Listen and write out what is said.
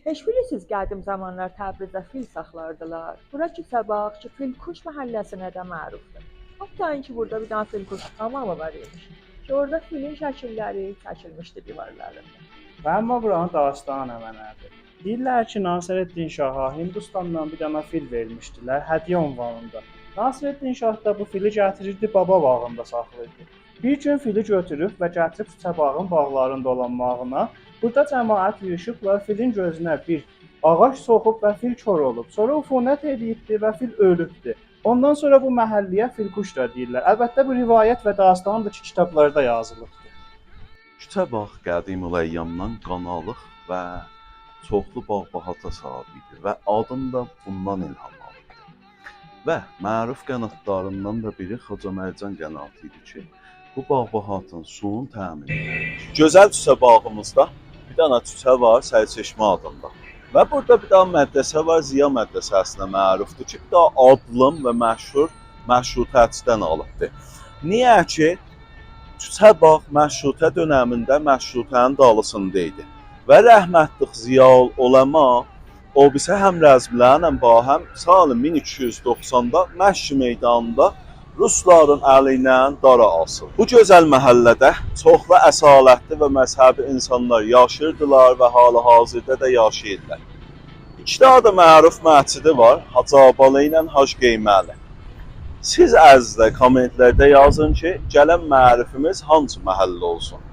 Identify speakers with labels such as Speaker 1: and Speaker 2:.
Speaker 1: Heç bilirsiniz, qədim zamanlar Təbrizdə fil saxlardılar. Bura ki Səbaxçı Filkuş məhəlləsinə də mərufdur. Hətta ki burada bir dənə Filkuş hamamı var imiş. Ki orada filin şəkilləri çəkilmişdi divarlarında.
Speaker 2: Və amma buranın dastana mənədir. Deyirlər ki, Nasreddin Şaha Hindistandan bir dənə fil vermişdilər hədiyyə ünvanında. Nasreddin Şah da bu fili gətirirdi, baba bağında saxlayırdı. Bir gün fili götürüb və gətirib Səbağın bağlarında dolanmağına, burada cəmaət yığışıblar, filin gözünə bir ağac soxub və fil kor olub. Sonra ufunət edibdi və fil ölübdü. Ondan sonra bu məhəlləyə Filkuş da deyirlər. Əlbəttə bu rivayət və dastandır ki, kitablarda yazılıbdır.
Speaker 3: Kütəbağ qədim əyyamdan qanalıq və çoxlu bağ-bahata sahib idi və adını da bundan ilham aldı. Və məruf qanatlarından da biri Xoca Mərcan qanatı idi ki, bu bağ-bahatın suyun təmin edir. Gözəl çiçə bağımızda bir dənə çiçə var Sərçeşmə adında. Və burada bir daha mədrəsə var, Ziya mədrəsəsinə mərufdur ki, bir daha adlım və məşhur məşrutəçidən alıbdır. Niyə ki, Çiçəbağ məşrutə dönəmində məşrutənin dalısında idi. Və rəhmətlik Ziyaul Uləma o bizə həm rəzmlərlə həm salı 1290-da Məşq meydanında Rusların əli ilə dara asıldı. Bu gözəl məhəllədə çoxlu əsalətli və məzhəbi insanlar yaşayırdılar və hal-hazırda da yaşayırlar. İki daha da məruf məscidi var, Hacı Abalı ilə Hacı Qeyməli. Siz əzizlər kommentlərdə yazın ki, gələn mərifimiz hansı məhəllə olsun?